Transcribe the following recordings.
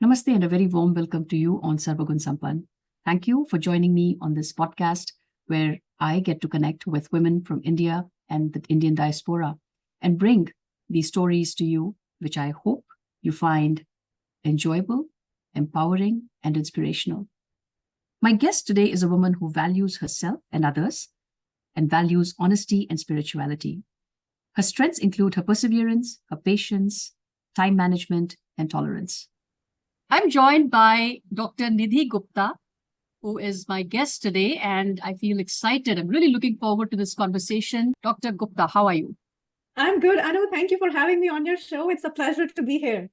Namaste and a very warm welcome to you on Sarva Gunn Sampann. Thank you for joining me on this podcast where I get to connect with women from India and the Indian diaspora and bring these stories to you, which I hope you find enjoyable, empowering, and inspirational. My guest today is a woman who values herself and others and values honesty and spirituality. Her strengths include her perseverance, her patience, time management, and tolerance. I'm joined by Dr. Nidhi Gupta, who is my guest today, and I feel excited. I'm really looking forward to this conversation. Dr. Gupta, how are you? I'm good. Anu, thank you for having me on your show. It's a pleasure to be here.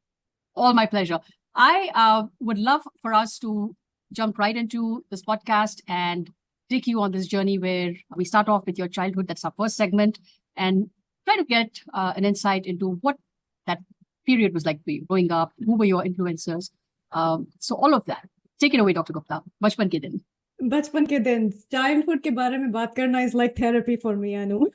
All my pleasure. I would love for us to jump right into this podcast and take you on this journey where we start off with your childhood. That's our first segment, and try to get an insight into what that period was like for you growing up. Who were your influencers? So all of that. Take it away, Dr. Gupta. Bachchpan ke din. Bachchpan ke din. Childhood ke baare mein baat karna is like therapy for me, Anu.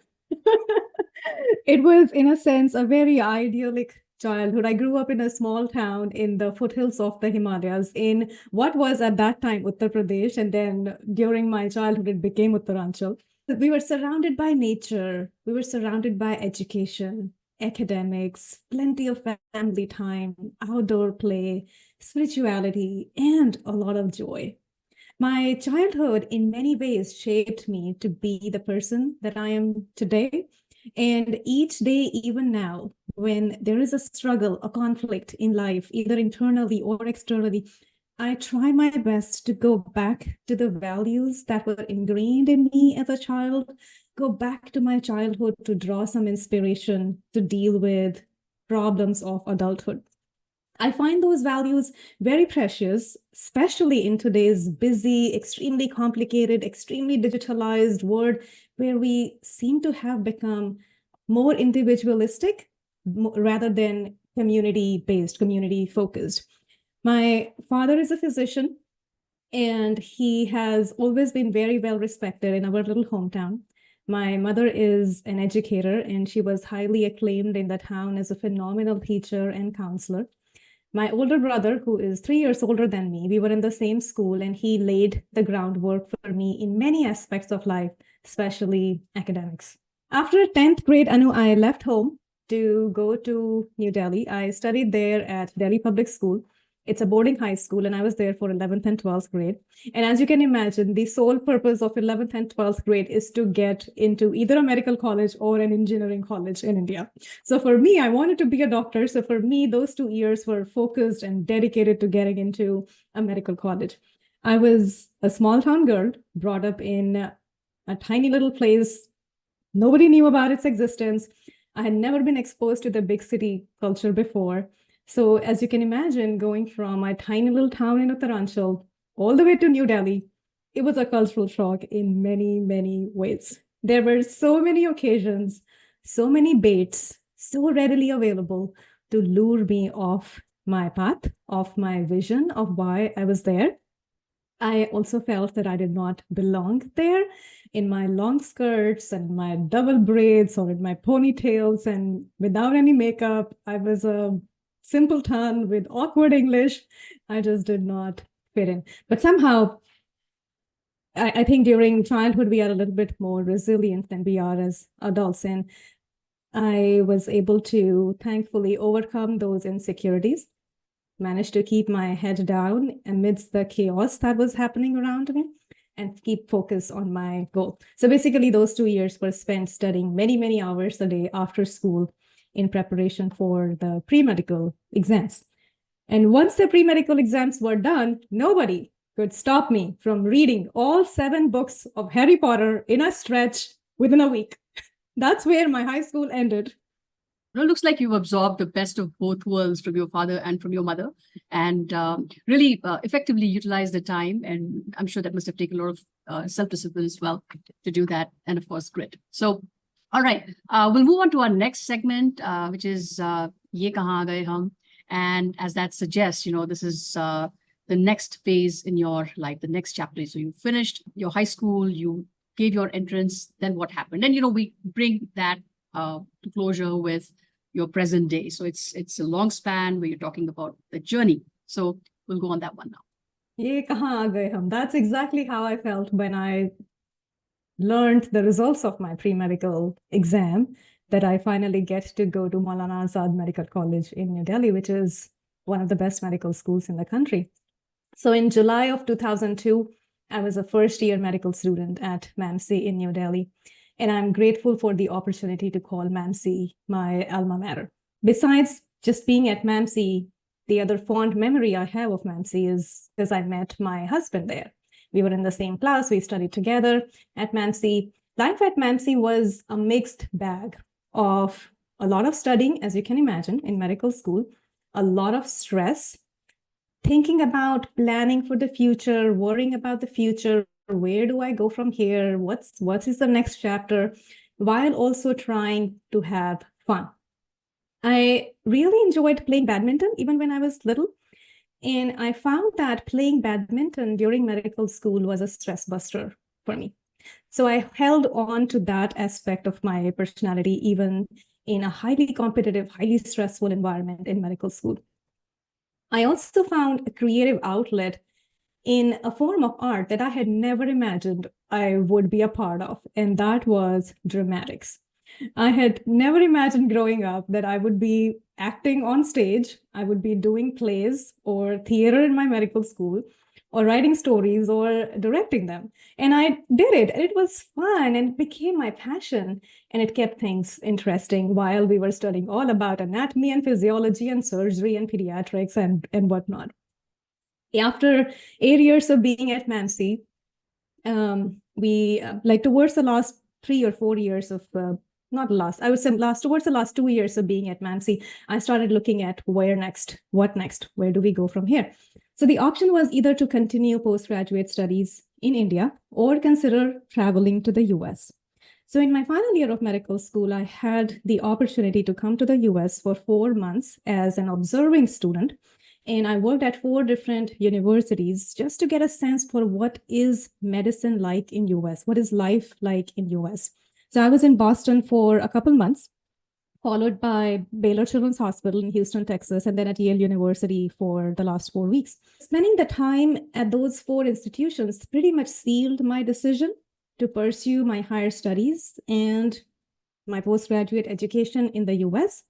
It was, in a sense, a very idyllic childhood. I grew up in a small town in the foothills of the Himalayas in what was at that time Uttar Pradesh. And then during my childhood, it became Uttaranchal. We were surrounded by nature. We were surrounded by education, academics, plenty of family time, outdoor play, spirituality, and a lot of joy. My childhood in many ways shaped me to be the person that I am today. And each day, even now, when there is a struggle, a conflict in life, either internally or externally, I try my best to go back to the values that were ingrained in me as a child, go back to my childhood to draw some inspiration to deal with problems of adulthood. I find those values very precious, especially in today's busy, extremely complicated, extremely digitalized world where we seem to have become more individualistic rather than community-based, community-focused. My father is a physician, and he has always been very well respected in our little hometown. My mother is an educator, and she was highly acclaimed in the town as a phenomenal teacher and counselor. My older brother, who is 3 years older than me, we were in the same school, and he laid the groundwork for me in many aspects of life, especially academics. After 10th grade, Anu, I left home to go to New Delhi. I studied there at Delhi Public School. It's a boarding high school, and I was there for 11th and 12th grade. And as you can imagine, the sole purpose of 11th and 12th grade is to get into either a medical college or an engineering college in India. So for me, I wanted to be a doctor. So for me, those 2 years were focused and dedicated to getting into a medical college. I was a small town girl brought up in a tiny little place. Nobody knew about its existence. I had never been exposed to the big city culture before. So as you can imagine, going from my tiny little town in Uttaranchal all the way to New Delhi, it was a cultural shock in many, many ways. There were so many occasions, so many baits, so readily available to lure me off my path, off my vision of why I was there. I also felt that I did not belong there in my long skirts and my double braids or in my ponytails and without any makeup. I was a simpleton with awkward English. I just did not fit in. But somehow, I think during childhood, we are a little bit more resilient than we are as adults. And I was able to thankfully overcome those insecurities, managed to keep my head down amidst the chaos that was happening around me, and keep focus on my goal. So basically, those 2 years were spent studying many, many hours a day after school in preparation for the pre-medical exams. And once the pre-medical exams were done, nobody could stop me from reading all 7 books of Harry Potter in a stretch within a week. That's where my high school ended. It looks like you've absorbed the best of both worlds from your father and from your mother, and really effectively utilized the time. And I'm sure that must have taken a lot of self-discipline as well to do that. And of course, grit. So, all right, we'll move on to our next segment, which is Ye Kahaan, Gaye. And as that suggests, this is the next phase in your life, the next chapter. So you finished your high school, you gave your entrance, then what happened? And, we bring that to closure with your present day. So it's a long span where you're talking about the journey. So we'll go on that one now. Ye kahan aa gaye hum. That's exactly how I felt when I learned the results of my pre-medical exam, that I finally get to go to Maulana Azad Medical College in New Delhi, which is one of the best medical schools in the country. So in July of 2002, I was a first-year medical student at MAMC in New Delhi, and I'm grateful for the opportunity to call MAMC my alma mater. Besides just being at MAMC, the other fond memory I have of MAMC is because I met my husband there. We were in the same class, we studied together at MAMC. Life at MAMC was a mixed bag of a lot of studying, as you can imagine, in medical school, a lot of stress, thinking about planning for the future, worrying about the future, where do I go from here, what is the next chapter, while also trying to have fun. I really enjoyed playing badminton even when I was little. And I found that playing badminton during medical school was a stress buster for me. So I held on to that aspect of my personality, even in a highly competitive, highly stressful environment in medical school. I also found a creative outlet in a form of art that I had never imagined I would be a part of, and that was dramatics. I had never imagined growing up that I would be acting on stage, I would be doing plays or theater in my medical school, or writing stories or directing them. And I did it, and it was fun, and it became my passion, and it kept things interesting while we were studying all about anatomy and physiology and surgery and pediatrics and whatnot. After 8 years of being at MAMC, we towards the last 3 or 4 years of towards the last 2 years of being at MAMC, I started looking at where next, what next, where do we go from here? So the option was either to continue postgraduate studies in India or consider traveling to the US. So in my final year of medical school, I had the opportunity to come to the US for 4 months as an observing student. And I worked at 4 different universities just to get a sense for what is medicine like in US, what is life like in US. So I was in Boston for a couple months, followed by Baylor Children's Hospital in Houston, Texas, and then at Yale University for the last 4 weeks. Spending the time at those 4 institutions pretty much sealed my decision to pursue my higher studies and my postgraduate education in the US.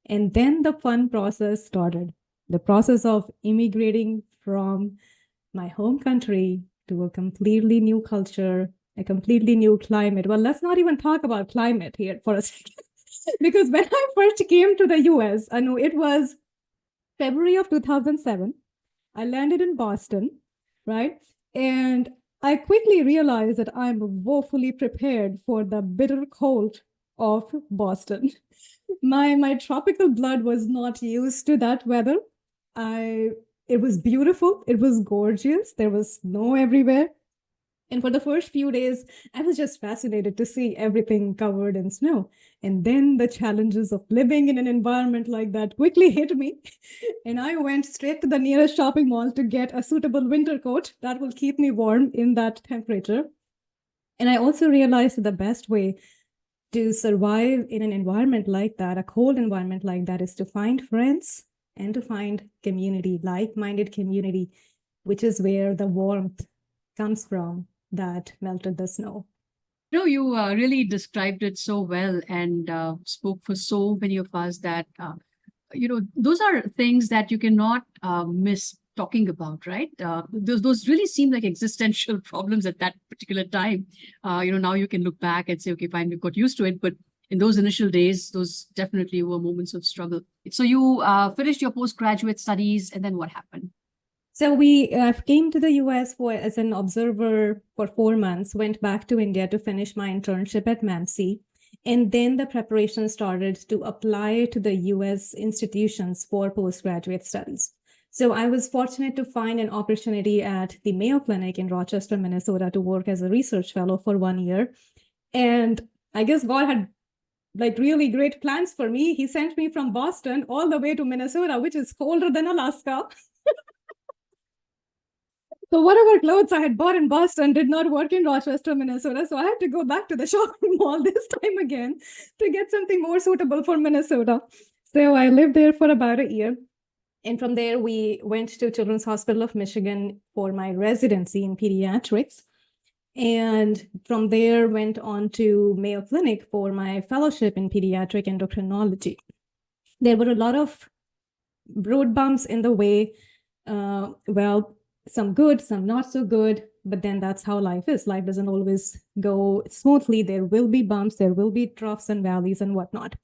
And then the fun process started, the process of immigrating from my home country to a completely new culture, a completely new climate. Well, let's not even talk about climate here for a second. Because when I first came to the US, I know it was February of 2007. I landed in Boston, right? And I quickly realized that I'm woefully prepared for the bitter cold of Boston. My tropical blood was not used to that weather. It was beautiful. It was gorgeous. There was snow everywhere. And for the first few days, I was just fascinated to see everything covered in snow. And then the challenges of living in an environment like that quickly hit me. And I went straight to the nearest shopping mall to get a suitable winter coat that will keep me warm in that temperature. And I also realized that the best way to survive in an environment like that, a cold environment like that, is to find friends and to find community, like-minded community, which is where the warmth comes from that melted the snow. You really described it so well and spoke for so many of us that, those are things that you cannot miss talking about, right? Those really seem like existential problems at that particular time. Now you can look back and say, okay, fine, we've got used to it. But in those initial days, those definitely were moments of struggle. So you finished your postgraduate studies, and then what happened? So we came to the US as an observer for 4 months, went back to India to finish my internship at MAMC. And then the preparation started to apply to the US institutions for postgraduate studies. So I was fortunate to find an opportunity at the Mayo Clinic in Rochester, Minnesota, to work as a research fellow for 1 year. And I guess God had really great plans for me. He sent me from Boston all the way to Minnesota, which is colder than Alaska. So whatever clothes I had bought in Boston did not work in Rochester, Minnesota. So I had to go back to the shopping mall this time again to get something more suitable for Minnesota. So I lived there for about a year. And from there, we went to Children's Hospital of Michigan for my residency in pediatrics. And from there, went on to Mayo Clinic for my fellowship in pediatric endocrinology. There were a lot of road bumps in the way. Well, some good, some not so good, but then that's how life is. Life doesn't always go smoothly. There will be bumps, there will be troughs and valleys and whatnot.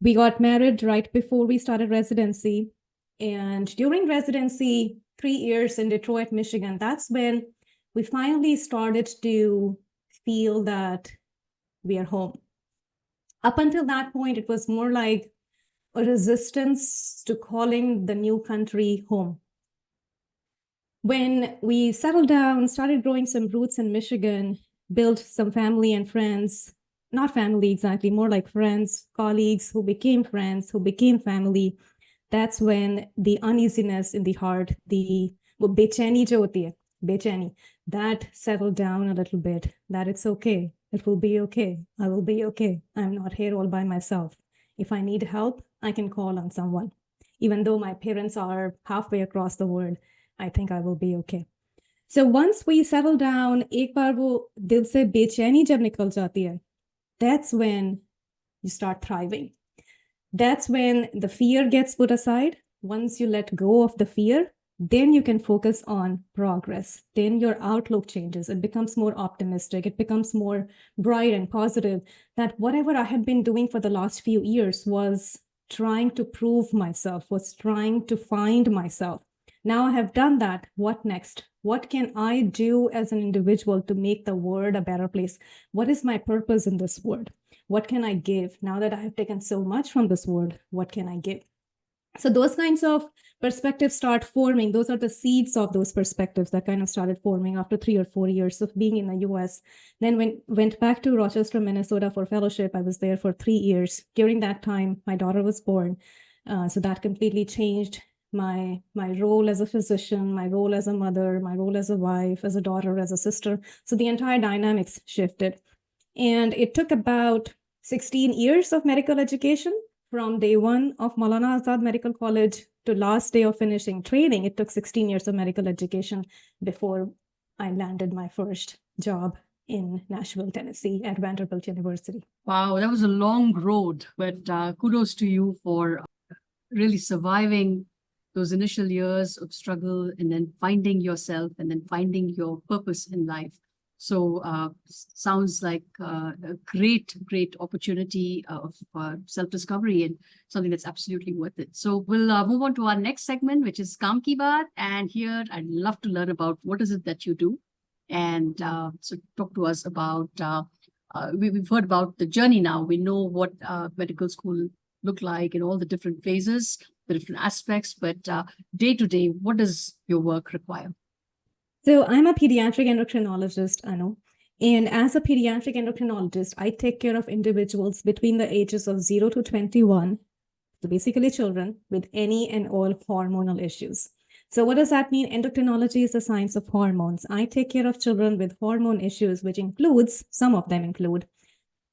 We got married right before we started residency. And during residency, 3 years in Detroit, Michigan, that's when we finally started to feel that we are home. Up until that point, it was more like a resistance to calling the new country home. When we settled down, started growing some roots in Michigan, built some family and friends, not family exactly, more like friends, colleagues who became friends, who became family, that's when the uneasiness in the heart, the bechani jo hoti hai, bechani, that settled down a little bit, that it's okay, it will be okay, I will be okay, I'm not here all by myself. If I need help, I can call on someone. Even though my parents are halfway across the world, I think I will be okay. So once we settle down, एक बार वो दिल से बेचैनी जब निकल जाती है, that's when you start thriving. That's when the fear gets put aside. Once you let go of the fear, then you can focus on progress. Then your outlook changes. It becomes more optimistic. It becomes more bright and positive. That whatever I had been doing for the last few years was trying to prove myself, was trying to find myself. Now I have done that. What next? What can I do as an individual to make the world a better place? What is my purpose in this world? What can I give? Now that I have taken so much from this world, what can I give? So those kinds of perspectives start forming. Those are the seeds of those perspectives that kind of started forming after 3 or 4 years of being in the US. Then went back to Rochester, Minnesota for fellowship. I was there for 3 years. During that time, my daughter was born. So that completely changed my role as a physician, my role as a mother, my role as a wife, as a daughter, as a sister. So the entire dynamics shifted. And it took about 16 years of medical education from day one of Maulana Azad Medical College to last day of finishing training. It took 16 years of medical education before I landed my first job in Nashville, Tennessee at Vanderbilt University. Wow, that was a long road, but kudos to you for really surviving those initial years of struggle and then finding yourself and then finding your purpose in life. So sounds like a great opportunity of self-discovery and something that's absolutely worth it. So we'll move on to our next segment, which is Kaam Ki Baat. And here I'd love to learn about what is it that you do. And so talk to us about, we've heard about the journey now. We know what medical school look like in all the different phases, the different aspects, but day to day, what does your work require? So I'm a pediatric endocrinologist, Anu. And as a pediatric endocrinologist, I take care of individuals between the ages of 0 to 21, so basically children with any and all hormonal issues. So what does that mean? Endocrinology is the science of hormones. I take care of children with hormone issues, which includes, some of them include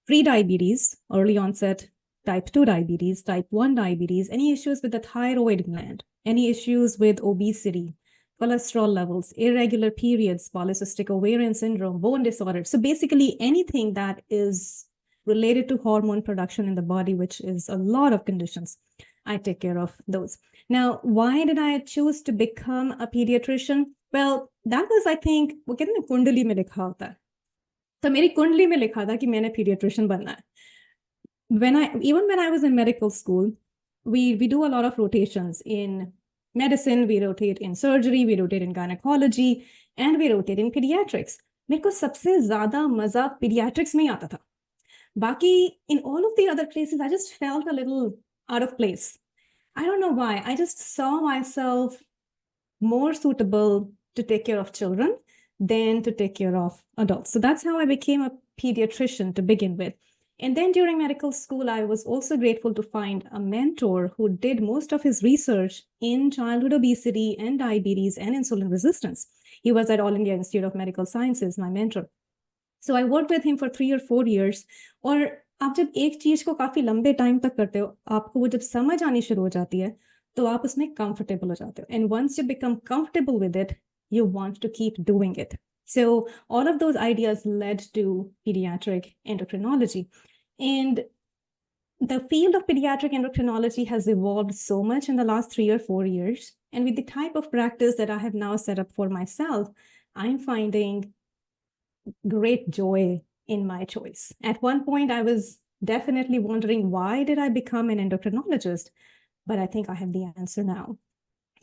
prediabetes, early onset type 2 diabetes, type 1 diabetes, any issues with the thyroid gland, any issues with obesity, cholesterol levels, irregular periods, polycystic ovarian syndrome, bone disorder. So basically anything that is related to hormone production in the body, which is a lot of conditions, I take care of those. Now, why did I choose to become a pediatrician? Well, that was, I think, वो कहते हैं कुंडली में लिखा होता है. तो मेरी कुंडली में लिखा था कि मैंने pediatrician बनना है. Even when I was in medical school, we do a lot of rotations in medicine, we rotate in surgery, we rotate in gynecology, and we rotate in pediatrics. मेरे को सबसे ज़्यादा मज़ा pediatrics में ही आता था. बाकी, in all of the other places, I just felt a little out of place. I don't know why. I just saw myself more suitable to take care of children than to take care of adults. So that's how I became a pediatrician to begin with. And then during medical school, I was also grateful to find a mentor who did most of his research in childhood obesity and diabetes and insulin resistance. He was at All India Institute of Medical Sciences, my mentor. So I worked with him for 3 or 4 years. और आप जब एक चीज को काफी लंबे time तक करते हो, आपको वो जब समझ आनी शुरू हो जाती है, तो आप उसमें comfortable हो जाते हो. And once you become comfortable with it, you want to keep doing it. So all of those ideas led to pediatric endocrinology. And the field of pediatric endocrinology has evolved so much in the last 3 or 4 years. And with the type of practice that I have now set up for myself, I'm finding great joy in my choice. At one point, I was definitely wondering, why did I become an endocrinologist? But I think I have the answer now.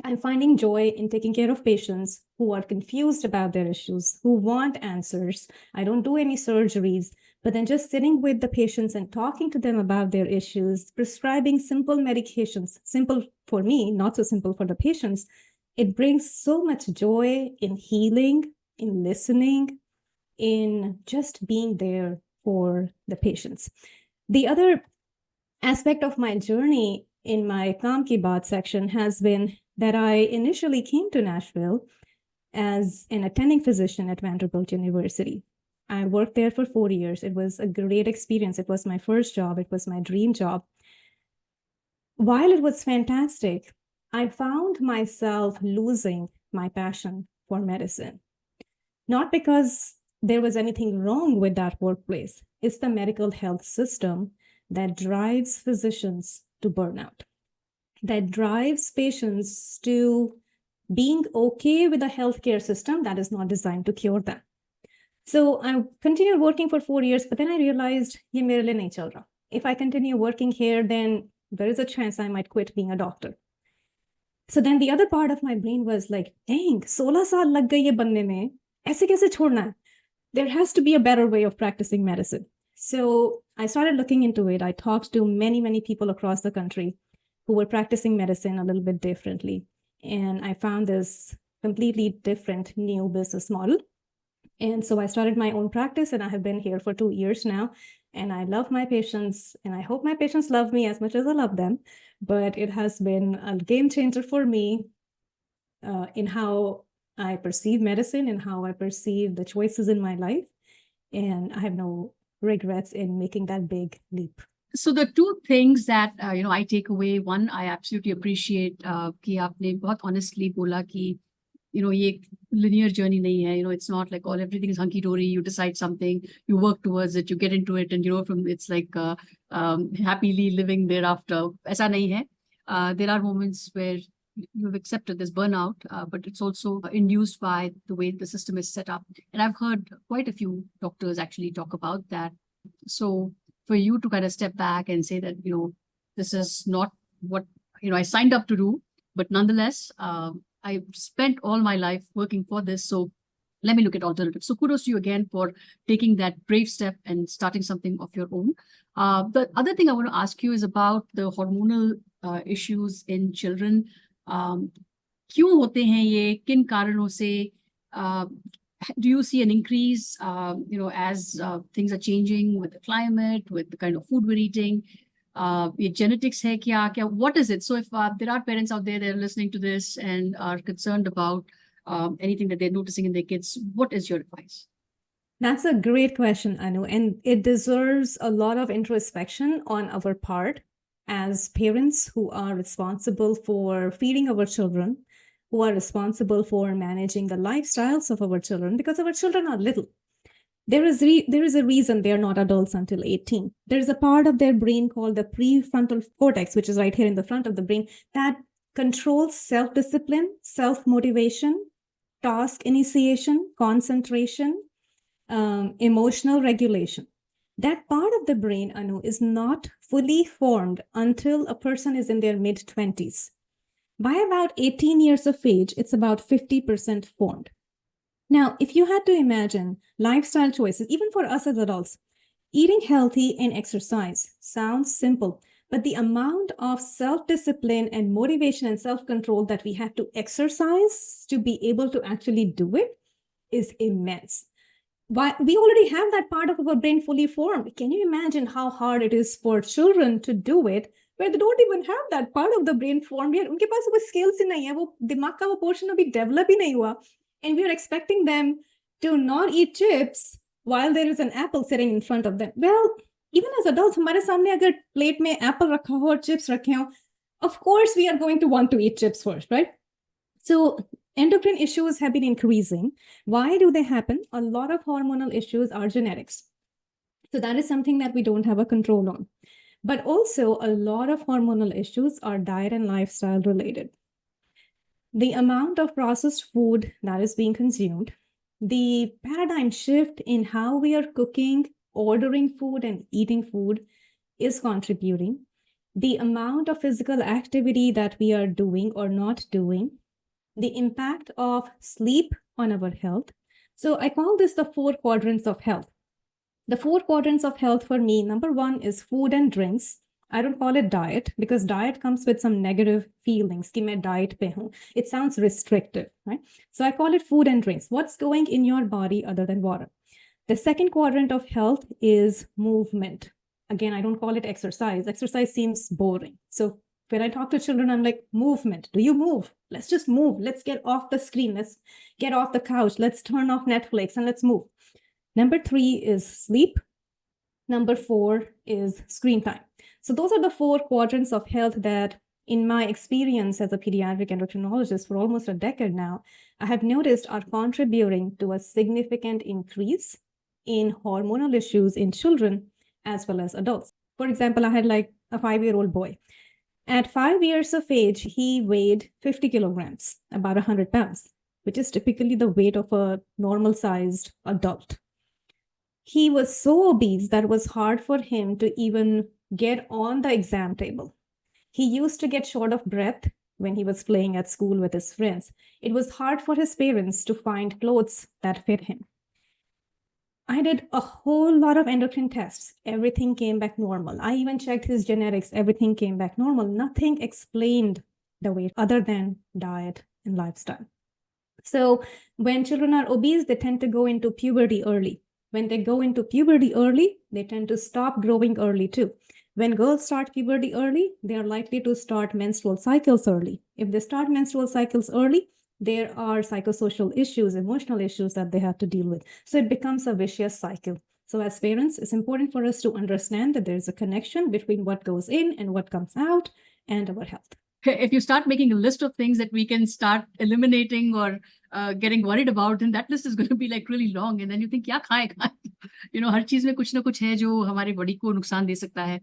I'm finding joy in taking care of patients who are confused about their issues, who want answers. I don't do any surgeries, but then just sitting with the patients and talking to them about their issues, prescribing simple medications, simple for me, not so simple for the patients. It brings so much joy in healing, in listening, in just being there for the patients. The other aspect of my journey in my Kaam Ki Baat section has been that I initially came to Nashville as an attending physician at Vanderbilt University. I worked there for 4 years. It was a great experience. It was my first job. It was my dream job. While it was fantastic, I found myself losing my passion for medicine. Not because there was anything wrong with that workplace. It's the medical health system that drives physicians to burnout, that drives patients to being okay with a healthcare system that is not designed to cure them. So I continued working for 4 years, but then I realized, ye mere liye nahi chal raha. If I continue working here, then there is a chance I might quit being a doctor. So then the other part of my brain was like, dang, 16 saal lag gaye ye banne mein, aise kaise chhodna hai? There has to be a better way of practicing medicine. So I started looking into it. I talked to many, many people across the country who were practicing medicine a little bit differently. And I found this completely different new business model. And so I started my own practice, and I have been here for 2 years now. And I love my patients, and I hope my patients love me as much as I love them. But it has been a game changer for me in how I perceive medicine and how I perceive the choices in my life. And I have no regrets in making that big leap. So the two things that I take away, one, I absolutely appreciate कि आपने बहुत honestly बोला कि ये linear journey नहीं है. It's not like all everything is hunky dory. You decide something, you work towards it, you get into it, and from it's like happily living thereafter. ऐसा नहीं है. There are moments where you've accepted this burnout, but it's also induced by the way the system is set up. And I've heard quite a few doctors actually talk about that. So for you to kind of step back and say that, this is not what, I signed up to do, but nonetheless, I spent all my life working for this. So let me look at alternatives. So kudos to you again for taking that brave step and starting something of your own. The other thing I want to ask you is about the hormonal issues in children. क्यों होते हैं ये, किन कारणों से? Do you see an increase, as things are changing with the climate, with the kind of food we're eating? Genetics hai kya? What is it? So if there are parents out there that are listening to this and are concerned about anything that they're noticing in their kids, what is your advice? That's a great question, Anu, and it deserves a lot of introspection on our part as parents who are responsible for feeding our children, who are responsible for managing the lifestyles of our children, because our children are little. There is a reason they are not adults until 18. There is a part of their brain called the prefrontal cortex, which is right here in the front of the brain, that controls self-discipline, self-motivation, task initiation, concentration, emotional regulation. That part of the brain, Anu, is not fully formed until a person is in their mid-20s. By about 18 years of age, it's about 50% formed. Now, if you had to imagine lifestyle choices, even for us as adults, eating healthy and exercise sounds simple, but the amount of self-discipline and motivation and self-control that we have to exercise to be able to actually do it is immense. We already have that part of our brain fully formed. Can you imagine how hard it is for children to do it, where they don't even have that part of the brain formed yet? उनके पास वो skills ही नहीं है, वो दिमाग का वो portion अभी develop ही नहीं हुआ. And we are expecting them to not eat chips while there is an apple sitting in front of them. Well, even as adults, हमारे सामने अगर plate में apple रखा हो और chips रखे हो, of course we are going to want to eat chips first, right? So endocrine issues have been increasing. Why do they happen? A lot of hormonal issues are genetics. So that is something that we don't have a control on. But also a lot of hormonal issues are diet and lifestyle related. The amount of processed food that is being consumed, the paradigm shift in how we are cooking, ordering food, and eating food is contributing. The amount of physical activity that we are doing or not doing, the impact of sleep on our health. So I call this the 4 quadrants of health. The 4 quadrants of health for me, number 1 is food and drinks. I don't call it diet because diet comes with some negative feelings. Ki main diet pe hoon. It sounds restrictive, right? So I call it food and drinks. What's going in your body other than water? The second quadrant of health is movement. Again, I don't call it exercise. Exercise seems boring. So when I talk to children, I'm like, movement. Do you move? Let's just move. Let's get off the screen. Let's get off the couch. Let's turn off Netflix and let's move. Number 3 is sleep. Number 4 is screen time. So those are the 4 quadrants of health that, in my experience as a pediatric endocrinologist for almost a decade now, I have noticed are contributing to a significant increase in hormonal issues in children as well as adults. For example, I had like a 5-year-old boy. At 5 years of age, he weighed 50 kilograms, about 100 pounds, which is typically the weight of a normal-sized adult. He was so obese that it was hard for him to even get on the exam table. He used to get short of breath when he was playing at school with his friends. It was hard for his parents to find clothes that fit him. I did a whole lot of endocrine tests. Everything came back normal. I even checked his genetics. Everything came back normal. Nothing explained the weight other than diet and lifestyle. So when children are obese, they tend to go into puberty early. When they go into puberty early, they tend to stop growing early too. When girls start puberty early, they are likely to start menstrual cycles early. If they start menstrual cycles early, there are psychosocial issues, emotional issues that they have to deal with. So it becomes a vicious cycle. So as parents, it's important for us to understand that there's a connection between what goes in and what comes out and our health. If you start making a list of things that we can start eliminating or getting worried about, then that list is going to be like really long. And then you think, क्या खाएं? हर चीज में कुछ ना कुछ है जो हमारे बॉडी को नुकसान दे सकता है.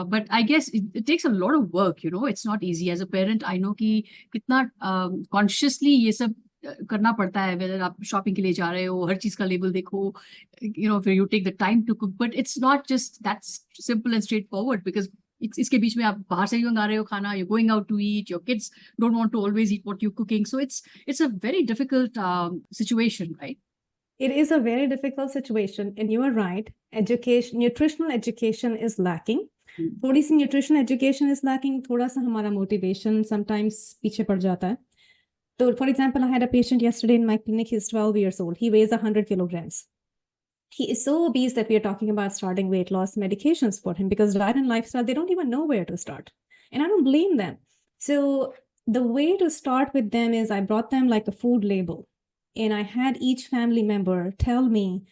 But I guess it takes a lot of work, it's not easy. As a parent, I know कि कितना consciously ये सब करना पड़ता है. Whether आप shopping के लिए जा रहे हो, हर चीज का label देखो, फिर you take the time to cook. But it's not just that simple and straightforward because इसके बीच में आप बाहर से भी मंगा रहे हो खाना, you're going out to eat, your kids don't want to always eat what you're cooking. So it's a very difficult situation, right? It is a very difficult situation, and you are right. Nutritional education is lacking. थोड़ी सी nutrition education is lacking. थोड़ा सा हमारा motivation sometimes पीछे पड़ जाता है. So, for example, I had a patient yesterday in my clinic. He's 12 years old. He weighs 100 kilograms. He is so obese that we are talking about starting weight loss medications for him because diet and lifestyle, they don't even know where to start. And I don't blame them. So the way to start with them is I brought them like a food label. And I had each family member tell me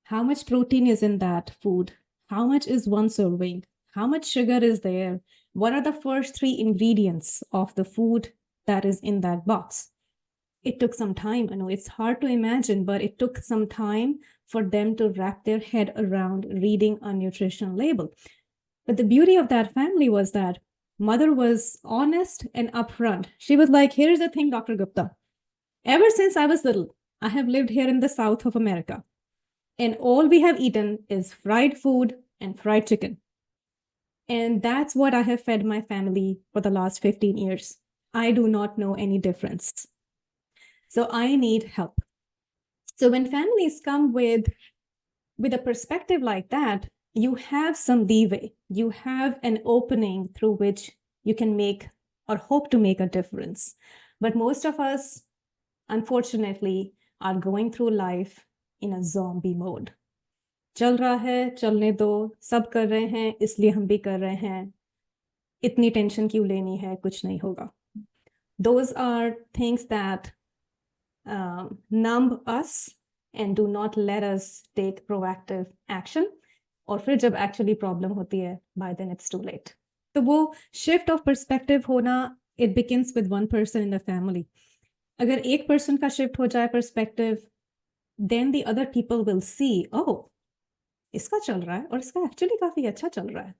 how much protein is in that food, how much is one serving, how much sugar is there, what are the first 3 ingredients of the food that is in that box. It took some time. I know it's hard to imagine, but it took some time for them to wrap their head around reading a nutrition label. But the beauty of that family was that mother was honest and upfront. She was like, here's the thing, Dr. Gupta. Ever since I was little, I have lived here in the South of America. And all we have eaten is fried food and fried chicken. And that's what I have fed my family for the last 15 years. I do not know any difference. So I need help. So when families come with a perspective like that, you have some leeway. You have an opening through which you can make or hope to make a difference. But most of us, unfortunately, are going through life in a zombie mode. चल रहा है, चलने दो, सब कर रहे हैं, इसलिए हम भी कर रहे हैं. इतनी टेंशन क्यों लेनी है, कुछ नहीं होगा. Those are things that numb us and do not let us take proactive action. और फिर जब actually problem होती है, by then it's too late. तो वो shift of perspective होना, it begins with one person in the family. अगर एक person का shift हो जाए perspective, then the other people will see, oh, इसका चल रहा है और इसका actually काफी अच्छा चल रहा है.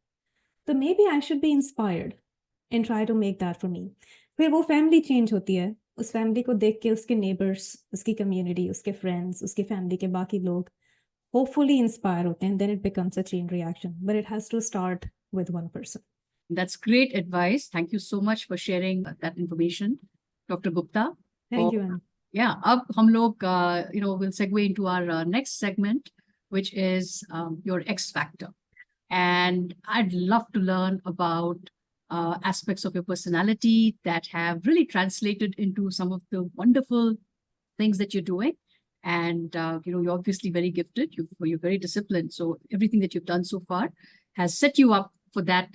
तो maybe I should be inspired and try to make that for me. फिर वो family change होती है. उस family को देख के उसके neighbors, उसकी community, उसके friends, उसकी family के बाकी लोग hopefully inspire होते हैं, then it becomes a chain reaction. But it has to start with one person. That's great advice. Thank you so much for sharing that information, Dr. Gupta. Thank you, Anna. Yeah, अब हम लोग we'll segue into our next segment, which is your X factor. And I'd love to learn about aspects of your personality that have really translated into some of the wonderful things that you're doing. And you're obviously very gifted. You're very disciplined. So everything that you've done so far has set you up for that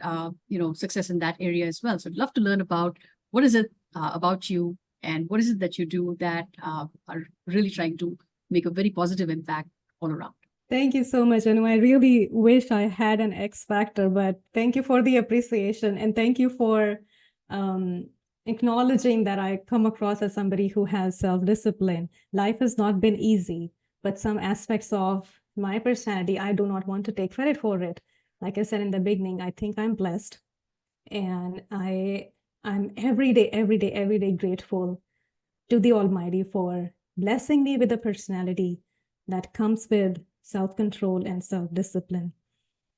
success in that area as well. So I'd love to learn about what is it about you and what is it that you do that are really trying to make a very positive impact all around. Thank you so much, Anu. I really wish I had an X factor, but thank you for the appreciation and thank you for acknowledging that I come across as somebody who has self-discipline. Life has not been easy, but some aspects of my personality, I do not want to take credit for it. Like I said in the beginning, I think I'm blessed, and I'm every day grateful to the Almighty for blessing me with a personality that comes with self-control and self-discipline.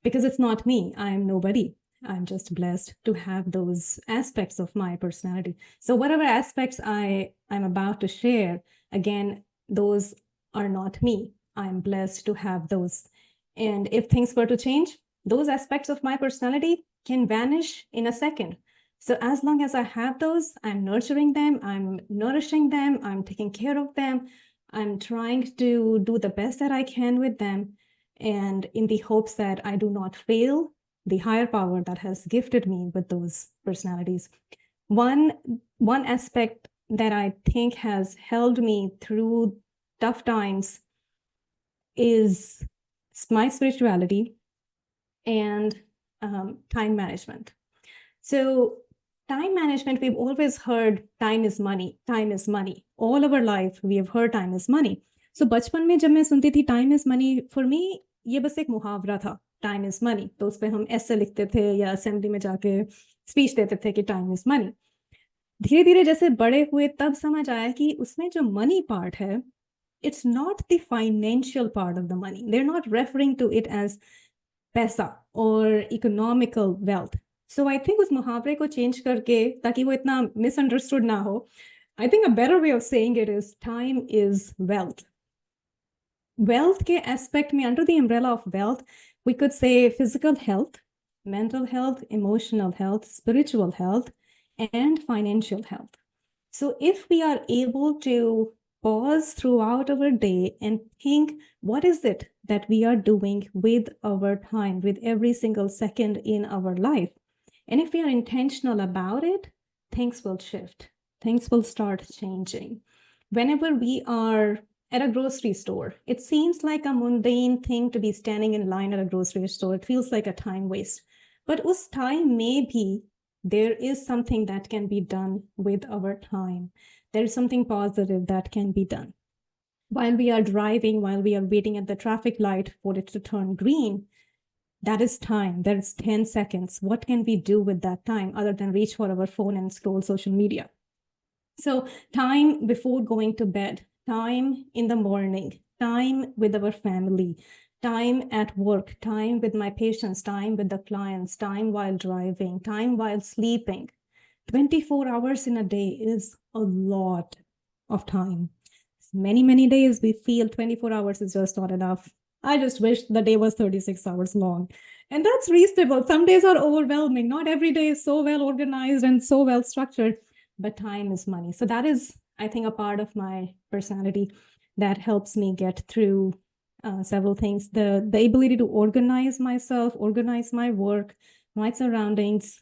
Because it's not me, I'm nobody. I'm just blessed to have those aspects of my personality. So whatever aspects I'm about to share, again, those are not me. I'm blessed to have those. And if things were to change, those aspects of my personality can vanish in a second. So as long as I have those, I'm nurturing them, I'm nourishing them, I'm taking care of them, I'm trying to do the best that I can with them, and in the hopes that I do not fail the higher power that has gifted me with those personalities. One aspect that I think has held me through tough times is my spirituality and time management. So time management, we've always heard time is money, time is money. All of our life, we have heard time is money. So बचपन में जब मैं सुनती थी time is money, for me, ये बस एक मुहावरा था, time is money. तो उस पे हम ऐसे लिखते थे या असेंबली में जाके स्पीच देते थे कि time is money. धीरे धीरे जैसे बड़े हुए तब समझ आया कि उसमें जो money part है, it's not the financial part of the money. They're not referring to it as पैसा or economical wealth. So I think उस मुहावरे को change करके ताकि वो इतना misunderstood ना हो, I think a better way of saying it is time is wealth. Wealth के aspect में, under the umbrella of wealth, we could say physical health, mental health, emotional health, spiritual health, and financial health. So if we are able to pause throughout our day and think, what is it that we are doing with our time, with every single second in our life? And if we are intentional about it, things will shift. Things will start changing. Whenever we are at a grocery store, it seems like a mundane thing to be standing in line at a grocery store. It feels like a time waste. But us time maybe there is something that can be done with our time. There is something positive that can be done. While we are driving, while we are waiting at the traffic light for it to turn green, that is time. That is 10 seconds. What can we do with that time other than reach for our phone and scroll social media? So time before going to bed, time in the morning, time with our family, time at work, time with my patients, time with the clients, time while driving, time while sleeping. 24 hours in a day is a lot of time. Many, many days we feel 24 hours is just not enough. I just wish the day was 36 hours long. And that's reasonable. Some days are overwhelming. Not every day is so well organized and so well structured, but time is money. So that is, I think, a part of my personality that helps me get through several things. The ability to organize myself, organize my work, my surroundings,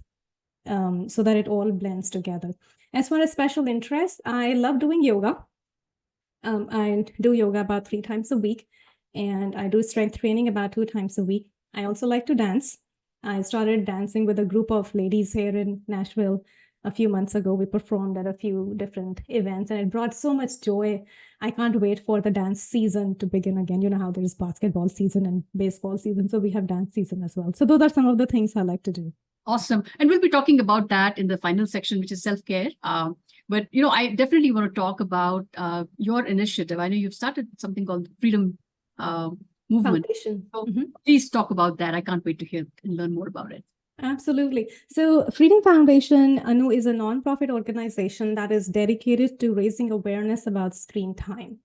so that it all blends together. As far as special interests, I love doing yoga. I do yoga about 3 times a week, and I do strength training about 2 times a week. I also like to dance. I started dancing with a group of ladies here in Nashville a few months ago. We performed at a few different events, and it brought so much joy. I can't wait for the dance season to begin again. You know how there's basketball season and baseball season, so we have dance season as well. So those are some of the things I like to do. Awesome. And we'll be talking about that in the final section, which is self-care. But, I definitely want to talk about your initiative. I know you've started something called Freedom Movement. Foundation. So please talk about that. I can't wait to hear and learn more about it. Absolutely. So Freedom Foundation, Anu, is a nonprofit organization that is dedicated to raising awareness about screen time.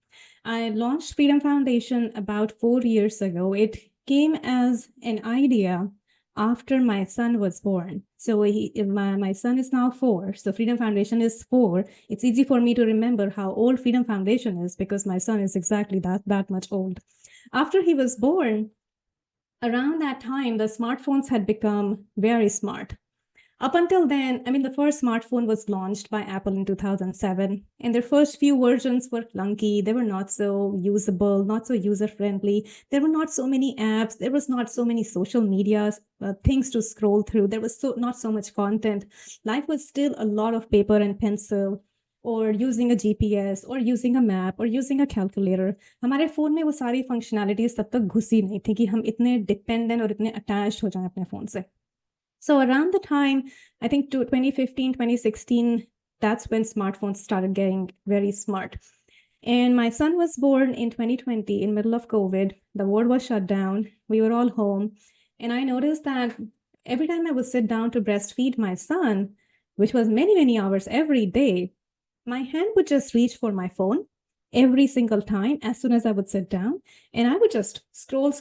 I launched Freedom Foundation about 4 years ago. It came as an idea after my son was born. So my son is now 4. So Freedom Foundation is 4. It's easy for me to remember how old Freedom Foundation is because my son is exactly that much old. After he was born, around that time, the smartphones had become very smart. Up until then, the first smartphone was launched by Apple in 2007, and their first few versions were clunky. They were not so usable, not so user-friendly. There were not so many apps. There was not so many social media things to scroll through. There was not so much content. Life was still a lot of paper and pencil, or using a GPS, or using a map, or using a calculator. हमारे phone में वो सारी functionalities तब तक घुसी नहीं थी कि हम इतने डिपेंडेंट और इतने अटैच्ड हो जाएं अपने फोन से. So around the time, I think 2015, 2016, that's when smartphones started getting very smart. And my son was born in 2020 in middle of COVID. The world was shut down. We were all home. And I noticed that every time I would sit down to breastfeed my son, which was many, many hours every day, my hand would just reach for my phone every single time as soon as I would sit down. And I would just scroll.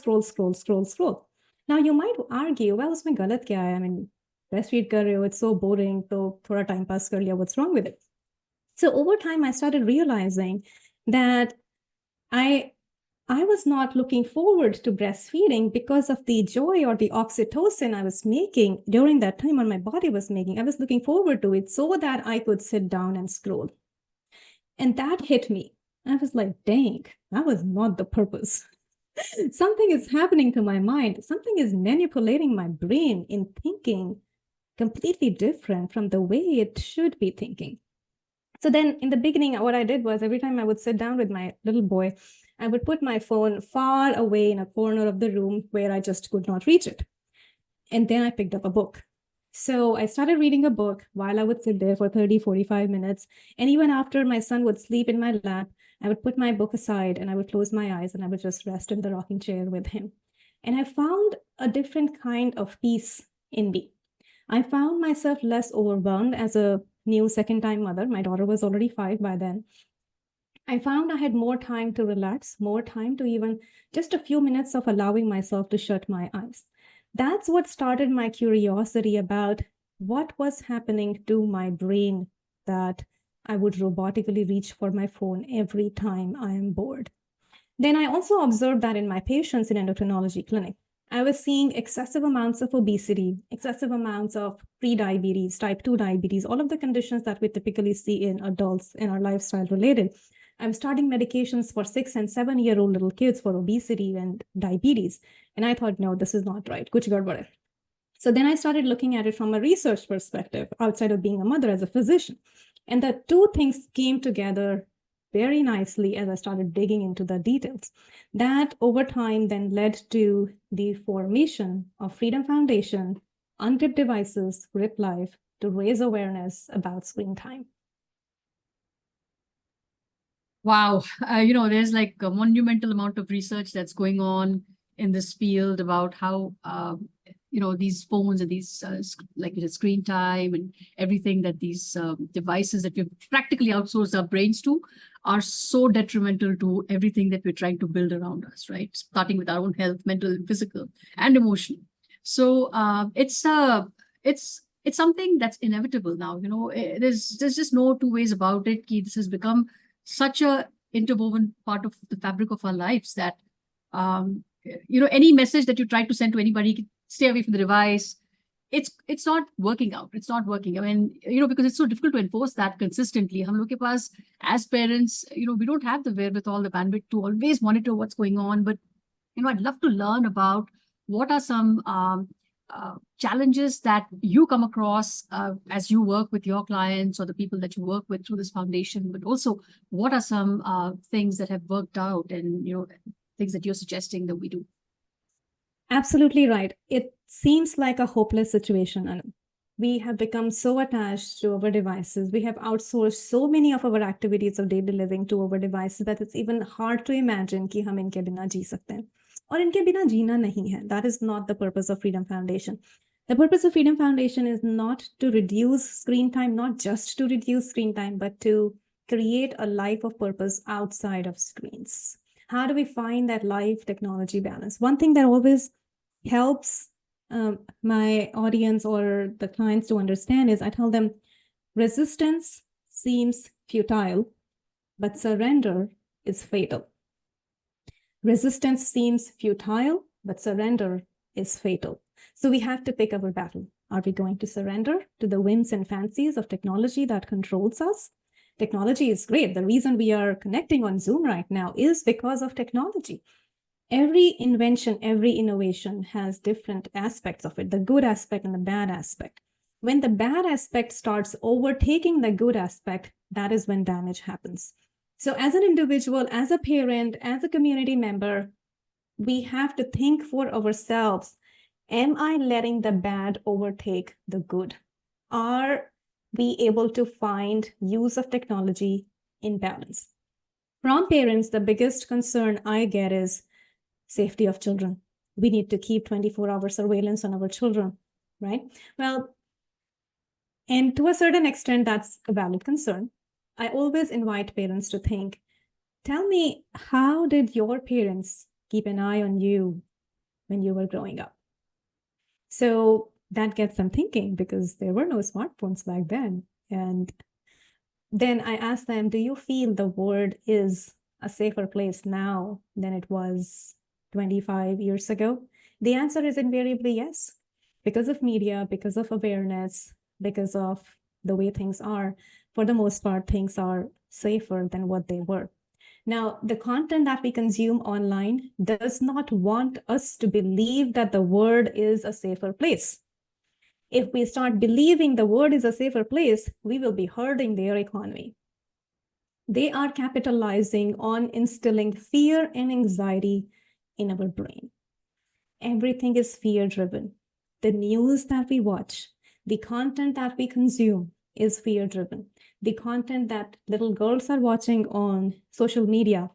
Now you might argue, well, उसमें गलत क्या है? Breastfeed कर रहे हो, it's so boring, तो थोड़ा time pass कर लिया, what's wrong with it? So over time, I started realizing that I was not looking forward to breastfeeding because of the joy or the oxytocin I was making during that time, or my body was making. I was looking forward to it so that I could sit down and scroll. And that hit me. I was like, dang, that was not the purpose. Something is happening to my mind. Something is manipulating my brain in thinking completely different from the way it should be thinking. So then in the beginning, what I did was every time I would sit down with my little boy, I would put my phone far away in a corner of the room where I just could not reach it. And then I picked up a book. So I started reading a book while I would sit there for 30, 45 minutes. And even after my son would sleep in my lap, I would put my book aside and I would close my eyes and I would just rest in the rocking chair with him. And I found a different kind of peace in me. I found myself less overwhelmed as a new second-time mother. My daughter was already 5 by then. I found I had more time to relax, more time to even just a few minutes of allowing myself to shut my eyes. That's what started my curiosity about what was happening to my brain that I would robotically reach for my phone every time I am bored. Then I also observed that in my patients in endocrinology clinic. I was seeing excessive amounts of obesity, excessive amounts of pre-diabetes, type 2 diabetes, all of the conditions that we typically see in adults and are lifestyle related. I'm starting medications for 6 and 7-year-old little kids for obesity and diabetes. And I thought, no, this is not right. Kuch gadbad hai. So then I started looking at it from a research perspective, outside of being a mother as a physician. And the two things came together very nicely as I started digging into the details. That over time then led to the formation of Freedom Foundation, Untipped Devices, Grip Life, to raise awareness about screen time. Wow. There's like a monumental amount of research that's going on in this field about how, these phones and these, like you said, screen time and everything that these devices that we've practically outsourced our brains to are so detrimental to everything that we're trying to build around us, right? Starting with our own health, mental, physical, and emotional. So it's something that's inevitable now. There's just no two ways about it. This has become such a interwoven part of the fabric of our lives that any message that you try to send to anybody, stay away from the device, it's not working out. It's not working. I mean, because it's so difficult to enforce that consistently. हम लोग के पास, as parents, we don't have the wherewithal, the bandwidth to always monitor what's going on. But I'd love to learn about what are some challenges that you come across as you work with your clients or the people that you work with through this foundation, but also what are some things that have worked out and, things that you're suggesting that we do. Absolutely right. It seems like a hopeless situation, Anu. We have become so attached to our devices. We have outsourced so many of our activities of daily living to our devices that it's even hard to imagine कि हम इनके बिना जी सकते हैं. और इनके बिना जीना नहीं है. That is not the purpose of Freedom Foundation. The purpose of Freedom Foundation is not to reduce screen time, not just to reduce screen time, but to create a life of purpose outside of screens. How do we find that life technology balance? One thing that always helps my audience or the clients to understand is I tell them resistance seems futile, but surrender is fatal. Resistance seems futile, but surrender is fatal. So we have to pick our battle. Are we going to surrender to the whims and fancies of technology that controls us? Technology is great. The reason we are connecting on Zoom right now is because of technology. Every invention, every innovation has different aspects of it, the good aspect and the bad aspect. When the bad aspect starts overtaking the good aspect, that is when damage happens. So as an individual, as a parent, as a community member, we have to think for ourselves, am I letting the bad overtake the good? Are we able to find use of technology in balance? From parents, the biggest concern I get is safety of children. We need to keep 24-hour surveillance on our children, right? Well, and to a certain extent, that's a valid concern. I always invite parents to think, tell me, how did your parents keep an eye on you when you were growing up? So that gets them thinking because there were no smartphones back then. And then I ask them, do you feel the world is a safer place now than it was 25 years ago? The answer is invariably yes. Because of media, because of awareness, because of the way things are, for the most part, things are safer than what they were. Now, the content that we consume online does not want us to believe that the world is a safer place. If we start believing the world is a safer place, we will be hurting their economy. They are capitalizing on instilling fear and anxiety in our brain. Everything is fear-driven. The news that we watch, the content that we consume is fear-driven. The content that little girls are watching on social media,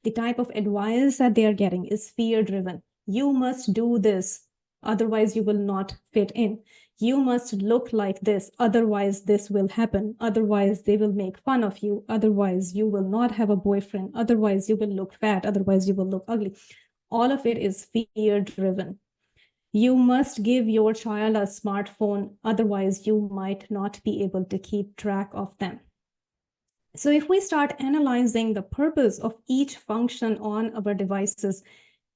the type of advice that they are getting is fear-driven. You must do this, otherwise you will not fit in. You must look like this, otherwise this will happen. Otherwise they will make fun of you. Otherwise you will not have a boyfriend. Otherwise you will look fat. Otherwise you will look ugly. All of it is fear-driven. You must give your child a smartphone, otherwise you might not be able to keep track of them. So if we start analyzing the purpose of each function on our devices,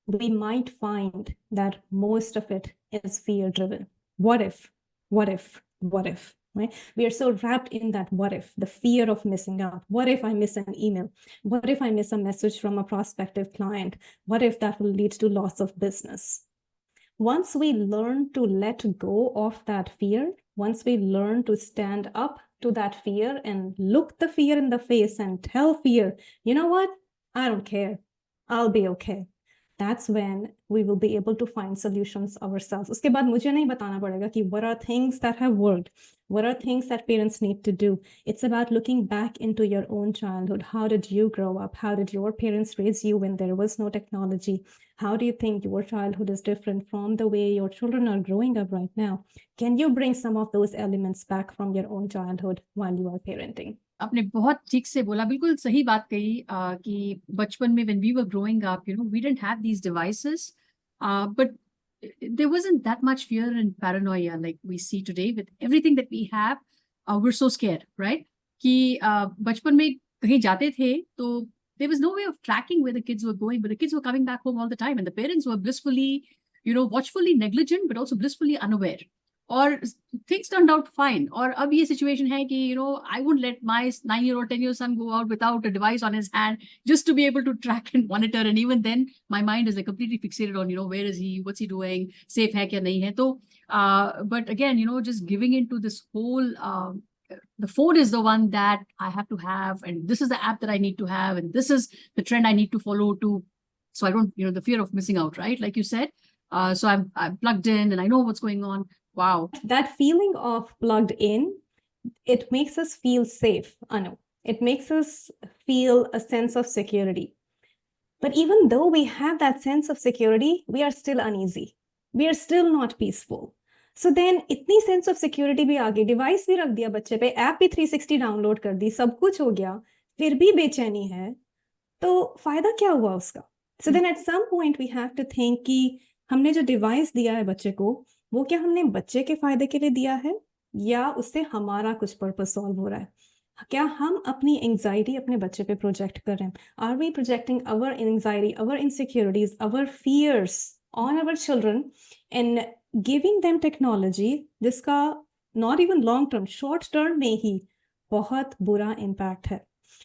we might find that most of it is fear-driven. What if, right? We are so wrapped in that what if, the fear of missing out. What if I miss an email? What if I miss a message from a prospective client? What if that will lead to loss of business? Once we learn to let go of that fear, once we learn to stand up to that fear and look the fear in the face and tell fear, you know what? I don't care. I'll be okay. That's when we will be able to find solutions ourselves. उसके बाद मुझे नहीं बताना पड़ेगा कि what are things that have worked? What are things that parents need to do? It's about looking back into your own childhood. How did you grow up? How did your parents raise you when there was no technology? How do you think your childhood is different from the way your children are growing up right now? Can you bring some of those elements back from your own childhood while you are parenting? आपने बहुत ठीक से बोला, बिल्कुल सही बात कही कि बचपन में when we were growing up, we didn't have these devices, but there wasn't that much fear and paranoia like we see today with everything that we have. We're so scared, right? कि बचपन में कहीं जाते थे तो there was no way of tracking where the kids were going, but the kids were coming back home all the time, and the parents were blissfully, watchfully negligent, but also blissfully unaware. or things turned out fine. Or अब ये situation है कि, I wouldn't let my 9-year-old, 10-year-old son go out without a device on his hand just to be able to track and monitor. And even then, my mind is like completely fixated on, where is he, what's he doing, safe hai kya nahi hai. So, but again, just giving into this whole, the phone is the one that I have to have, and this is the app that I need to have, and this is the trend I need to follow to, so I don't, the fear of missing out, right? Like you said. So I'm plugged in and I know what's going on. Wow. That feeling of plugged in, it makes us feel safe, Anu. It makes us feel a sense of security. But even though we have that sense of security, we are still uneasy. We are still not peaceful. So then इतनी sense of security भी आ गई, device भी रख दिया बच्चे पे, app भी 360 download कर दी, सब कुछ हो गया, फिर भी बेचैनी है, तो फायदा क्या हुआ उसका? So then at some point we have to think कि हमने जो device दिया है बच्चे को, वो क्या हमने बच्चे के फायदे के लिए दिया है, या उससे हमारा कुछ purpose solve हो रहा है? क्या हम अपनी anxiety अपने बच्चे पे project कर रहे हैं? Are we projecting our anxiety, our insecurities, our fears on our children and giving them technology जिसका not even long term, short term में ही बहुत बुरा impact है?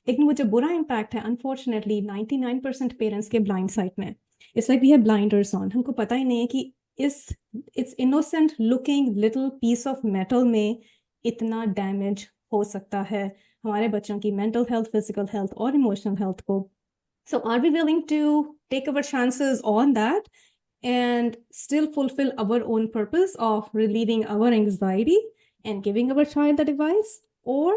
लेकिन वो जो बुरा impact है, unfortunately 99% parents के blind sight में. It's like we have blinders on. हमको पता ही नहीं है कि it's innocent looking little piece of metal में इतना damage हो सकता है हमारे बच्चों की mental health, physical health और emotional health को. So are we willing to take our chances on that and still fulfill our own purpose of relieving our anxiety and giving our child the device? Or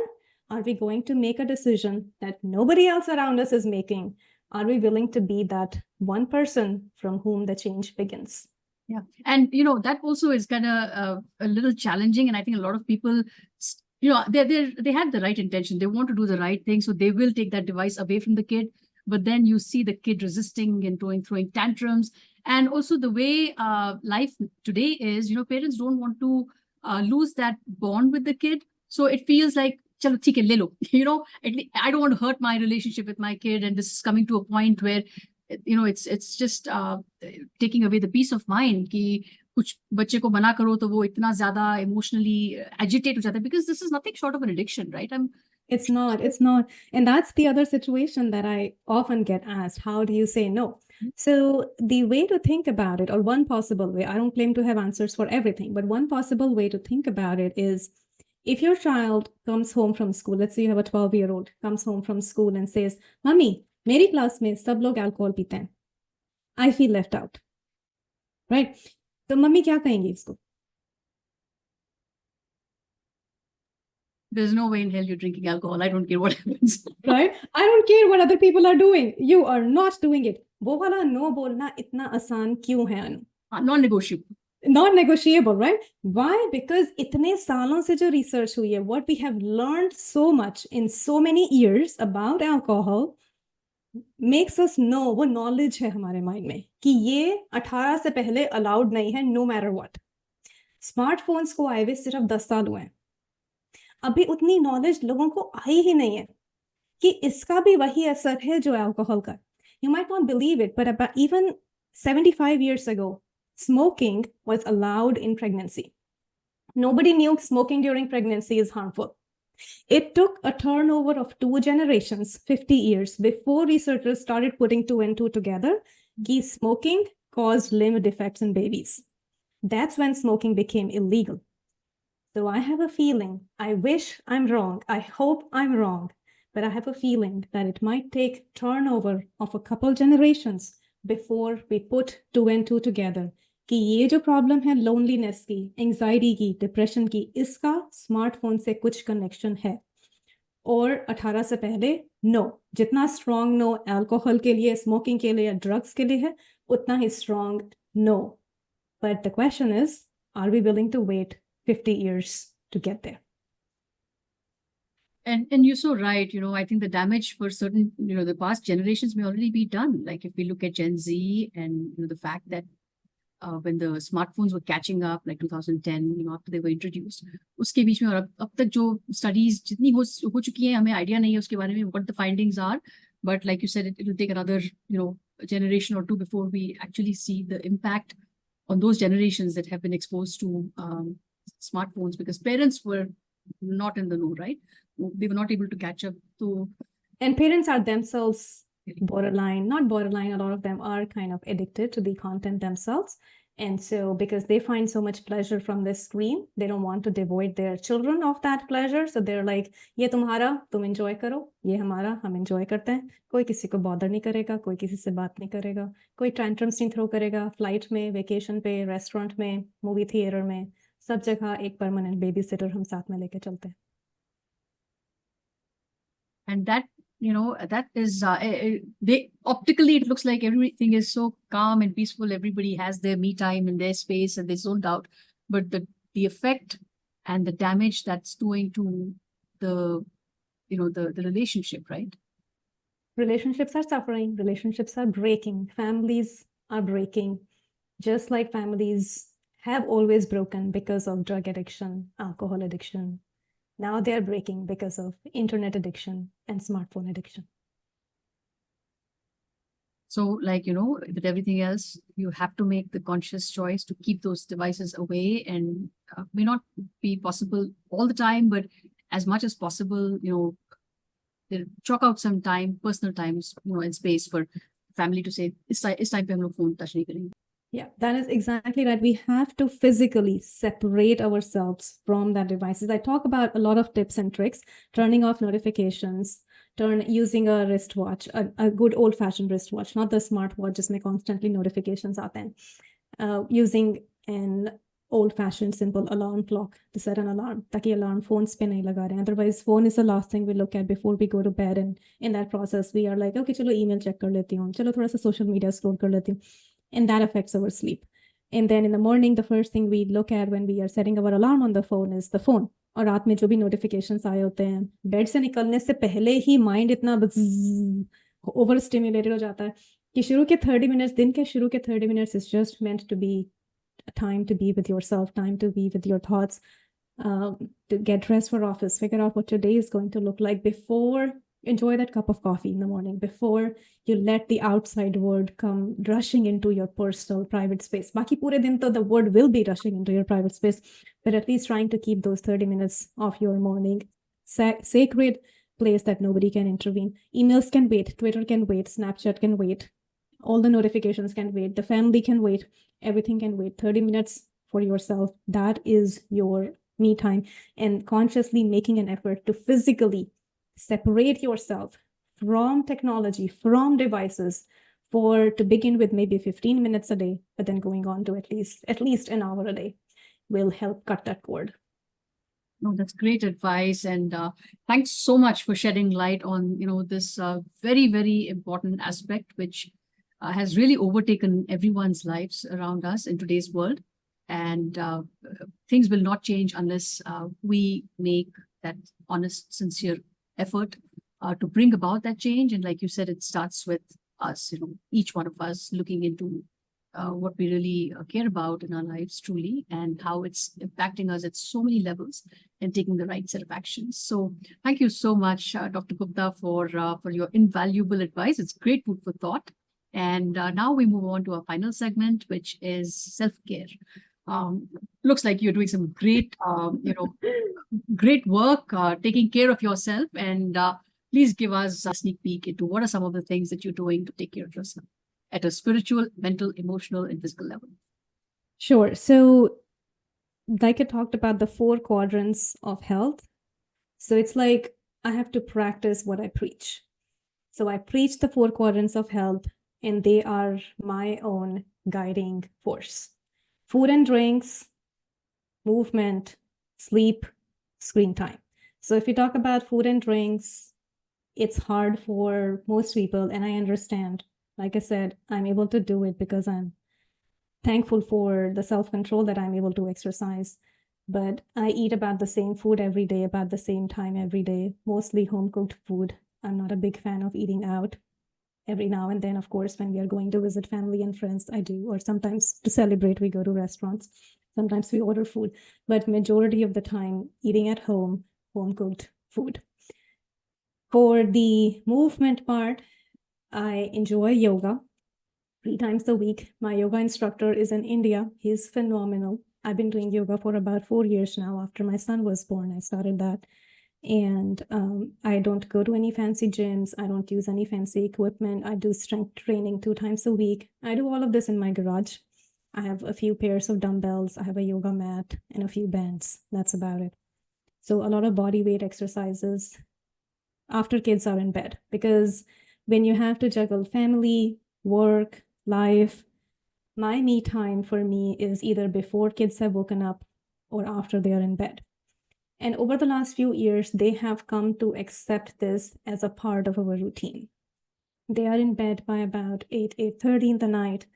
are we going to make a decision that nobody else around us is making? Are we willing to be that one person from whom the change begins? Yeah. And, that also is kind of a little challenging. And I think a lot of people, they had the right intention. They want to do the right thing. So they will take that device away from the kid. But then you see the kid resisting and throwing tantrums. And also the way life today is, parents don't want to lose that bond with the kid. So it feels like, chalo, theek hai, le lo. I don't want to hurt my relationship with my kid. And this is coming to a point where, it's just taking away the peace of mind कि कुछ बच्चे को मना करो तो वो इतना ज़्यादा emotionally agitate हो जाता है, because this is nothing short of an addiction, right? It's not. And that's the other situation that I often get asked. How do you say no? So the way to think about it, or one possible way, I don't claim to have answers for everything, but one possible way to think about it is, if your child comes home from school, let's say you have a 12-year-old, comes home from school and says, Mommy, मेरी class में सब लोग alcohol पीते हैं, I feel left out, right? तो mummy क्या कहेंगी इसको? There's no way in hell you're drinking alcohol. I don't care what happens. Right? I don't care what other people are doing. You are not doing it. वो वाला no बोलना इतना आसान क्यों है अनु? Non-negotiable. Non-negotiable, right? Why? Because इतने सालों से जो research हुई है, what we have learned so much in so many years about alcohol makes us know, वो knowledge है हमारे mind में कि ये 18 से पहले allowed नहीं है, no matter what. Smartphones को आए हुए सिर्फ 10 साल हुए हैं. अभी उतनी knowledge लोगों को आई ही नहीं है कि इसका भी वही असर है जो alcohol का. You might not believe it, but about even 75 years ago, smoking was allowed in pregnancy. Nobody knew smoking during pregnancy is harmful. It took a turnover of 2 generations, 50 years, before researchers started putting 2 and 2 together, that smoking caused limb defects in babies. That's when smoking became illegal. So I have a feeling, I wish I'm wrong, I hope I'm wrong, but I have a feeling that it might take turnover of a couple generations before we put 2 and 2 together. कि ये जो problem है loneliness की, anxiety की, depression की, इसका smartphone से कुछ कनेक्शन है. और 18 से पहले नो, जितना स्ट्रॉन्ग नो अल्कोहल के लिए, स्मोकिंग के लिए, ड्रग्स के लिए है, उतना ही strong no. But the question is, are we willing to wait 50 years to get there? And you're so right. I think the damage for certain, the past generations may already be done. Like if we look at Gen Z and the fact that when the smartphones were catching up, like 2010, after they were introduced, उसके बीच में और अब तक जो studies जितनी हो चुकी हैं, हमें idea नहीं है उसके बारे में what the findings are. But like you said, it will take another, generation or 2 before we actually see the impact on those generations that have been exposed to smartphones because parents were not in the know, right? They were not able to catch up to. And parents are themselves borderline, not borderline, a lot of them are kind of addicted to the content themselves. And so because they find so much pleasure from this screen, they don't want to devoid their children of that pleasure. So they're like, ये तुम्हारा, तुम enjoy करो, ये हमारा, हम enjoy करते हैं. कोई किसी को bother नहीं करेगा, कोई किसी से बात नहीं करेगा, कोई tantrums नहीं throw करेगा, flight में, vacation पे, restaurant में, movie theater में, सब जगह एक permanent babysitter हम साथ में लेके चलते हैं. And that, that is, they optically, it looks like everything is so calm and peaceful. Everybody has their me time in their space and they zoned out. But the effect and the damage that's doing to the relationship, right? Relationships are suffering, relationships are breaking, families are breaking, just like families have always broken because of drug addiction, alcohol addiction. Now they're breaking because of internet addiction and smartphone addiction. So, with everything else, you have to make the conscious choice to keep those devices away, and may not be possible all the time, but as much as possible, chalk out some time, personal times, and space for family to say, it's time pe hum log phone touch nahi karenge. Yeah, that is exactly right. We have to physically separate ourselves from the devices. I talk about a lot of tips and tricks, turning off notifications, using a wristwatch, a good old-fashioned wristwatch, not the smartwatch, just constantly notifications out there. Using an old-fashioned simple alarm clock to set an alarm, ताकि alarm phones पे नहीं लगा रहे. Otherwise, phone is the last thing we look at before we go to bed. And in that process, we are like, okay, चलो email check कर लेती हूँ, चलो थोड़ा सा social media scroll कर लेती हूँ. And that affects our sleep. And then in the morning, the first thing we look at when we are setting our alarm on the phone is the phone. और रात में जो भी notifications आए होते हैं, बेड से निकलने से पहले ही mind इतना over stimulated हो जाता है कि शुरू के 30 minutes, दिन के शुरू के 30 minutes is just meant to be a time to be with yourself, time to be with your thoughts, to get dressed for office, figure out what your day is going to look like before. Enjoy that cup of coffee in the morning before you let the outside world come rushing into your personal private space. Baki pure din to the world will be rushing into your private space, but at least trying to keep those 30 minutes of your morning sacred place that nobody can intervene. Emails can wait, Twitter can wait, Snapchat can wait, all the notifications can wait, the family can wait, everything can wait. 30 minutes for yourself, that is your me time. And consciously making an effort to physically separate yourself from technology, from devices, to begin with maybe 15 minutes a day, but then going on to at least an hour a day will help cut that cord. No, that's great advice, and thanks so much for shedding light on this very, very important aspect, which has really overtaken everyone's lives around us in today's world, and things will not change unless we make that honest, sincere effort to bring about that change. And like you said, it starts with us, each one of us looking into what we really care about in our lives truly, and how it's impacting us at so many levels, and taking the right set of actions. So thank you so much, Dr. Gupta, for your invaluable advice. It's great food for thought. And now we move on to our final segment, which is self-care. Looks like you're doing some great, great work, taking care of yourself. And please give us a sneak peek into what are some of the things that you're doing to take care of yourself at a spiritual, mental, emotional, and physical level. Sure. So like I talked about the 4 quadrants of health. So it's like I have to practice what I preach. So I preach the 4 quadrants of health, and they are my own guiding force. Food and drinks, movement, sleep, screen time. So if you talk about food and drinks, it's hard for most people, and I understand. Like I said, I'm able to do it because I'm thankful for the self-control that I'm able to exercise. But I eat about the same food every day, about the same time every day, mostly home-cooked food. I'm not a big fan of eating out. Every now and then, of course, when we are going to visit family and friends, I do. Or sometimes to celebrate, we go to restaurants. Sometimes we order food. But majority of the time, eating at home, home-cooked food. For the movement part, I enjoy yoga 3 times a week. My yoga instructor is in India. He's phenomenal. I've been doing yoga for about 4 years now. After my son was born, I started that. And I don't go to any fancy gyms. I don't use any fancy equipment. I do strength training 2 times a week. I do all of this in my garage. I have a few pairs of dumbbells. I have a yoga mat and a few bands. That's about it. So a lot of body weight exercises after kids are in bed, because when you have to juggle family, work, life, my me time for me is either before kids have woken up or after they are in bed. And over the last few years, they have come to accept this as a part of our routine. They are in bed by about 8:30 in the night,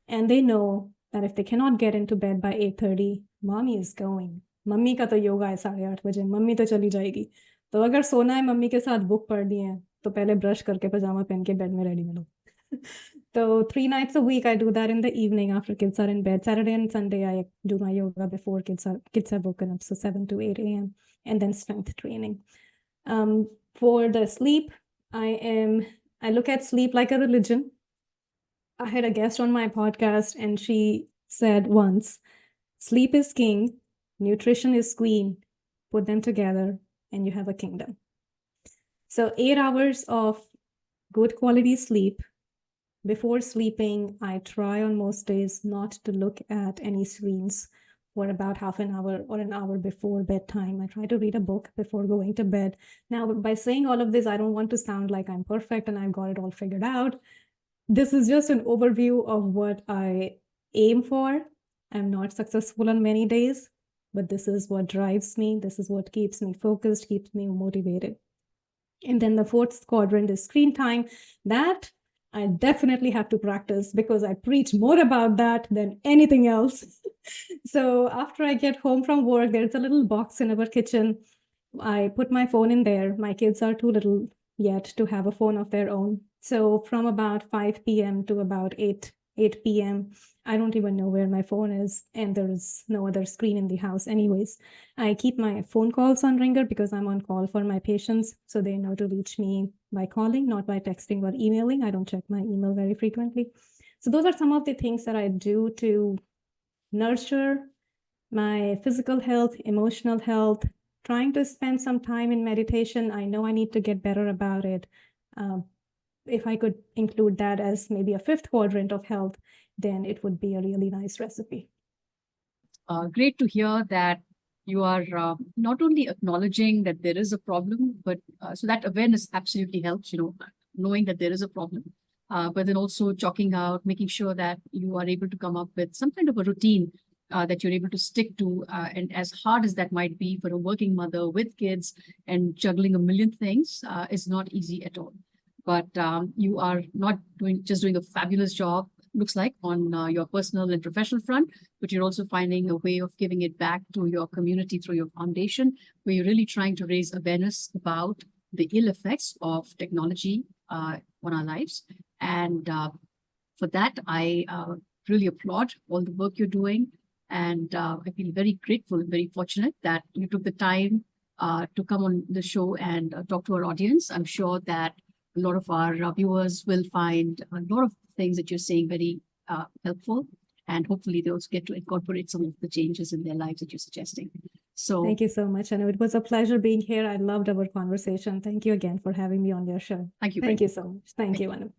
and they know that if they cannot get into bed by 8:30, mommy is going. Mummy का तो योगा है 8:30 बजे, mummy तो चली जाएगी. तो अगर सोना है मम्मी के साथ, बुक पढ़ दी है, तो पहले ब्रश करके पजामा पहन के बेड में रेडी मिलो. So 3 nights a week, I do that in the evening after kids are in bed. Saturday and Sunday, I do my yoga before kids have woken up, so 7 to 8 a.m. and then strength training. For the sleep, I look at sleep like a religion. I had a guest on my podcast, and she said once, sleep is king, nutrition is queen. Put them together, and you have a kingdom. So 8 hours of good quality sleep. Before sleeping, I try on most days not to look at any screens for about half an hour or an hour before bedtime. I try to read a book before going to bed. Now, by saying all of this, I don't want to sound like I'm perfect and I've got it all figured out. This is just an overview of what I aim for. I'm not successful on many days, but this is what drives me. This is what keeps me focused, keeps me motivated. And then the fourth quadrant is screen time. That I definitely have to practice, because I preach more about that than anything else. So after I get home from work, there's a little box in our kitchen. I put my phone in there. My kids are too little yet to have a phone of their own. So from about 5 p.m. to about 8 p.m., I don't even know where my phone is, and there's no other screen in the house anyways. I keep my phone calls on ringer because I'm on call for my patients, so they know to reach me by calling, not by texting or emailing. I don't check my email very frequently. So those are some of the things that I do to nurture my physical health, emotional health, trying to spend some time in meditation. I know I need to get better about it. If I could include that as maybe a fifth quadrant of health, then it would be a really nice recipe. Great to hear that you are not only acknowledging that there is a problem, but so that awareness absolutely helps, knowing that there is a problem, but then also chalking out, making sure that you are able to come up with some kind of a routine that you're able to stick to. And as hard as that might be for a working mother with kids and juggling a million things, is not easy at all. But you are not doing a fabulous job, looks like, on your personal and professional front, but you're also finding a way of giving it back to your community through your foundation, where you're really trying to raise awareness about the ill effects of technology on our lives. And for that, I really applaud all the work you're doing. And I feel very grateful and very fortunate that you took the time to come on the show and talk to our audience. I'm sure that a lot of our viewers will find a lot of things that you're saying very helpful, and hopefully they also get to incorporate some of the changes in their lives that you're suggesting. So thank you so much, Anu. It was a pleasure being here. I loved our conversation. Thank you again for having me on your show. Thank you. Thank you so much. Thank you, Anu.